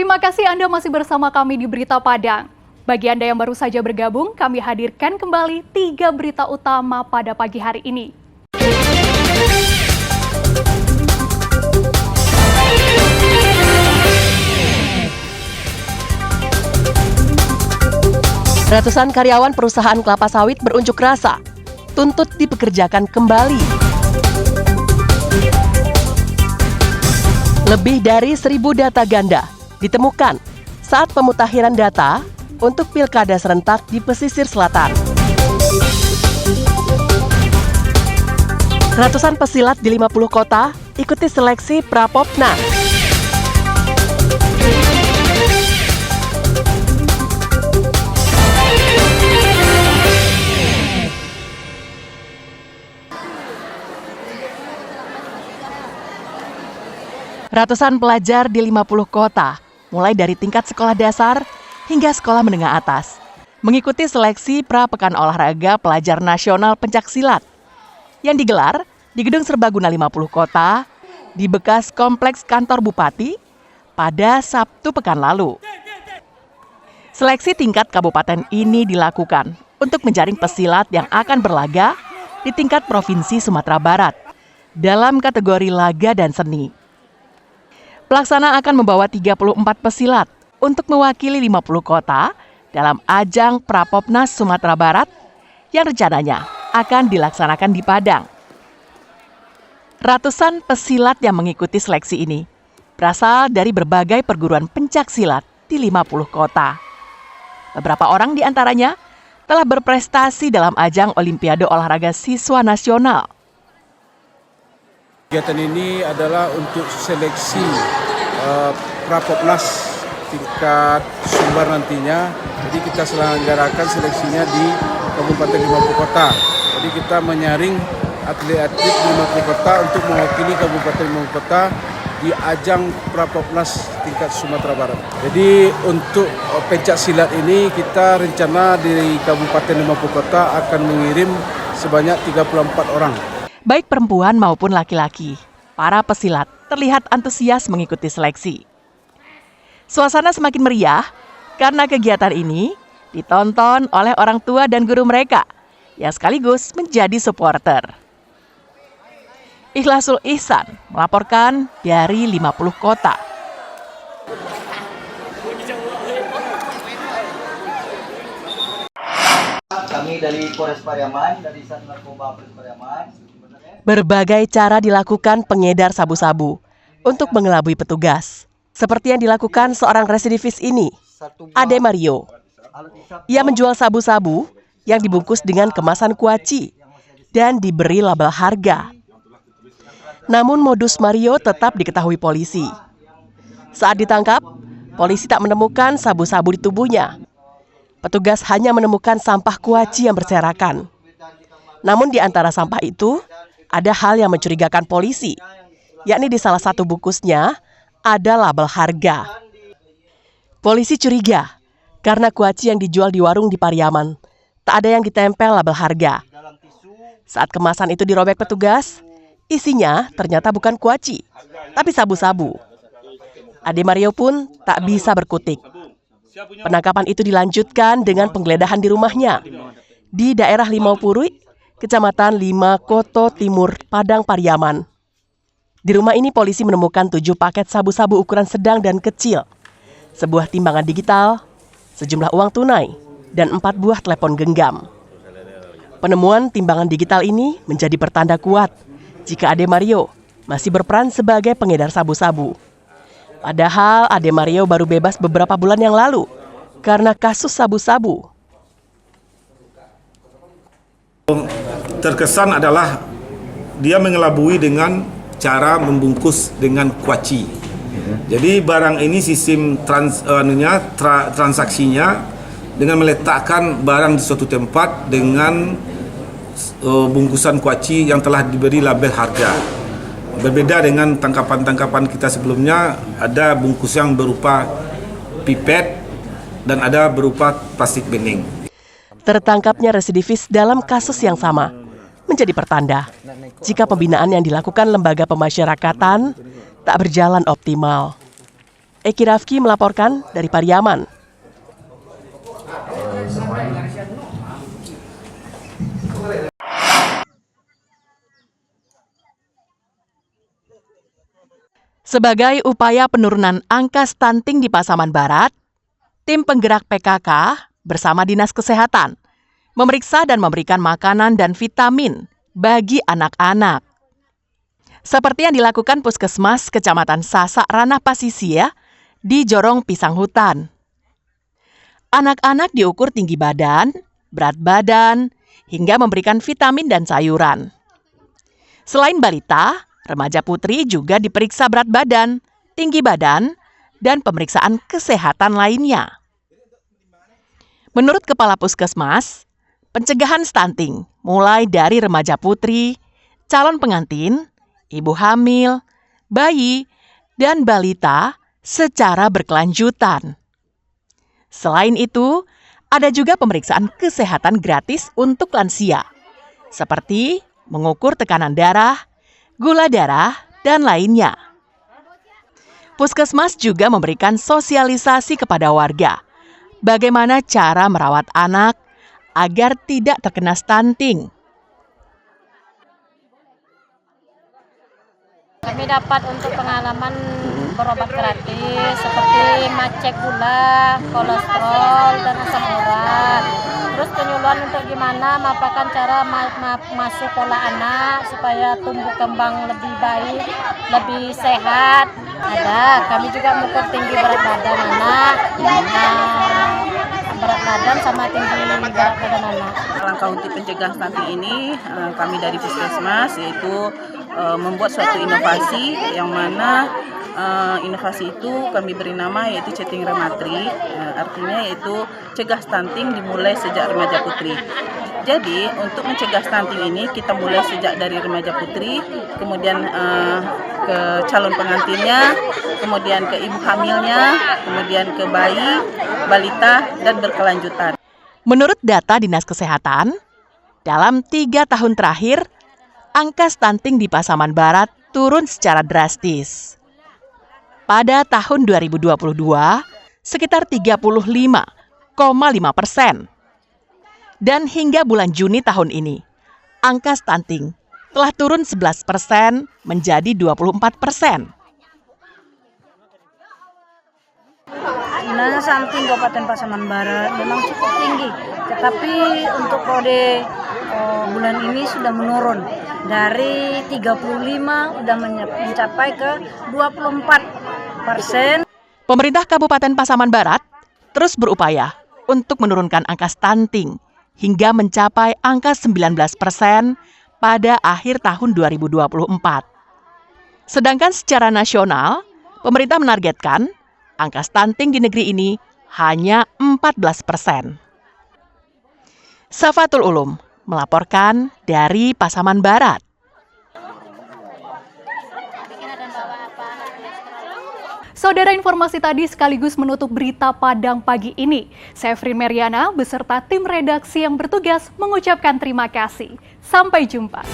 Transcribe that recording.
Terima kasih Anda masih bersama kami di Berita Padang. Bagi Anda yang baru saja bergabung, kami hadirkan kembali 3 berita utama pada pagi hari ini. Ratusan karyawan perusahaan kelapa sawit berunjuk rasa, tuntut dipekerjakan kembali. Lebih dari 1.000 data ganda ditemukan saat pemutakhiran data untuk pilkada serentak di pesisir selatan. Ratusan pesilat di 50 kota ikuti seleksi Prapopnas. Ratusan pelajar di 50 kota, mulai dari tingkat sekolah dasar hingga sekolah menengah atas, mengikuti seleksi Pra-Pekan Olahraga Pelajar Nasional Pencaksilat yang digelar di Gedung Serbaguna 50 Kota di bekas Kompleks Kantor Bupati pada Sabtu pekan lalu. Seleksi tingkat kabupaten ini dilakukan untuk menjaring pesilat yang akan berlaga di tingkat Provinsi Sumatera Barat dalam kategori laga dan seni. Pelaksana akan membawa 34 pesilat untuk mewakili 50 kota dalam ajang Prapopnas Sumatera Barat yang rencananya akan dilaksanakan di Padang. Ratusan pesilat yang mengikuti seleksi ini berasal dari berbagai perguruan pencaksilat di 50 kota. Beberapa orang di antaranya telah berprestasi dalam ajang Olimpiade Olahraga Siswa Nasional. Kegiatan ini adalah untuk seleksi Prapopnas tingkat Sumbar nantinya. Jadi kita selenggarakan seleksinya di Kabupaten 50 Kota. Jadi kita menyaring atlet-atlet di 50 kota untuk mewakili Kabupaten 50 Kota di ajang Prapopnas tingkat Sumatera Barat. Jadi untuk pencak silat ini kita rencana di Kabupaten 50 Kota akan mengirim sebanyak 34 orang. Baik perempuan maupun laki-laki, para pesilat terlihat antusias mengikuti seleksi. Suasana semakin meriah karena kegiatan ini ditonton oleh orang tua dan guru mereka yang sekaligus menjadi supporter. Ikhlasul Ihsan melaporkan dari 50 kota. Kami dari Polres Pariaman, dari Sat Narkoba Polres Pariaman. Berbagai cara dilakukan pengedar sabu-sabu untuk mengelabui petugas. Seperti yang dilakukan seorang residivis ini, Ade Mario. Ia menjual sabu-sabu yang dibungkus dengan kemasan kuaci dan diberi label harga. Namun modus Mario tetap diketahui polisi. Saat ditangkap, polisi tak menemukan sabu-sabu di tubuhnya. Petugas hanya menemukan sampah kuaci yang berserakan. Namun di antara sampah itu, ada hal yang mencurigakan polisi, yakni di salah satu bungkusnya ada label harga. Polisi curiga karena kuaci yang dijual di warung di Pariaman tak ada yang ditempel label harga. Saat kemasan itu dirobek petugas, isinya ternyata bukan kuaci, tapi sabu-sabu. Ade Mario pun tak bisa berkutik. Penangkapan itu dilanjutkan dengan penggeledahan di rumahnya di daerah Limau Purui, Kecamatan Lima Koto Timur, Padang Pariaman. Di rumah ini polisi menemukan 7 paket sabu-sabu ukuran sedang dan kecil, sebuah timbangan digital, sejumlah uang tunai, dan 4 buah telepon genggam. Penemuan timbangan digital ini menjadi pertanda kuat jika Ade Mario masih berperan sebagai pengedar sabu-sabu. Padahal Ade Mario baru bebas beberapa bulan yang lalu karena kasus sabu-sabu. Terkesan adalah dia mengelabui dengan cara membungkus dengan kuaci. Jadi barang ini sistem transaksinya dengan meletakkan barang di suatu tempat dengan bungkusan kuaci yang telah diberi label harga. Berbeda dengan tangkapan-tangkapan kita sebelumnya, ada bungkus yang berupa pipet dan ada berupa plastik bening. Tertangkapnya residivis dalam kasus yang sama menjadi pertanda jika pembinaan yang dilakukan lembaga pemasyarakatan tak berjalan optimal. Eki Rafki melaporkan dari Pariaman. Sebagai upaya penurunan angka stunting di Pasaman Barat, tim penggerak PKK bersama Dinas Kesehatan memeriksa dan memberikan makanan dan vitamin bagi anak-anak. Seperti yang dilakukan Puskesmas Kecamatan Sasak Ranah Pasisia di Jorong Pisang Hutan. Anak-anak diukur tinggi badan, berat badan, hingga memberikan vitamin dan sayuran. Selain balita, remaja putri juga diperiksa berat badan, tinggi badan, dan pemeriksaan kesehatan lainnya. Menurut Kepala Puskesmas, pencegahan stunting mulai dari remaja putri, calon pengantin, ibu hamil, bayi, dan balita secara berkelanjutan. Selain itu, ada juga pemeriksaan kesehatan gratis untuk lansia, seperti mengukur tekanan darah, gula darah, dan lainnya. Puskesmas juga memberikan sosialisasi kepada warga bagaimana cara merawat anak agar tidak terkena stunting. Kami dapat untuk pengalaman berobat gratis seperti ngecek gula, kolesterol, dan asam urat. Terus penyuluhan untuk gimana merupakan cara masuk pola anak supaya tumbuh kembang lebih baik, lebih sehat. Ada, kami juga mengukur tinggi berat badan anak, berat badan sama tinggi berat badan anak. Langkah untuk pencegahan stunting ini kami dari Puskesmas yaitu membuat suatu inovasi yang mana inovasi itu kami beri nama yaitu Ceting Rematri, artinya yaitu cegah stunting dimulai sejak remaja putri. Jadi untuk mencegah stunting ini kita mulai sejak dari remaja putri, kemudian ke calon pengantinnya, kemudian ke ibu hamilnya, kemudian ke bayi, balita, dan berkelanjutan. Menurut data Dinas Kesehatan, dalam 3 tahun terakhir, angka stunting di Pasaman Barat turun secara drastis. Pada tahun 2022, sekitar 35,5%. Dan hingga bulan Juni tahun ini, angka stunting telah turun 11% menjadi 24%. Sebenarnya stunting Kabupaten Pasaman Barat memang cukup tinggi, tetapi untuk periode bulan ini sudah menurun dari 35 sudah mencapai ke 24%. Pemerintah Kabupaten Pasaman Barat terus berupaya untuk menurunkan angka stunting hingga mencapai angka 19% pada akhir tahun 2024. Sedangkan secara nasional, pemerintah menargetkan angka stunting di negeri ini hanya 14%. Safatul Ulum melaporkan dari Pasaman Barat. Saudara, informasi tadi sekaligus menutup berita Padang pagi ini. Saya Frin Meriana beserta tim redaksi yang bertugas mengucapkan terima kasih. Sampai jumpa.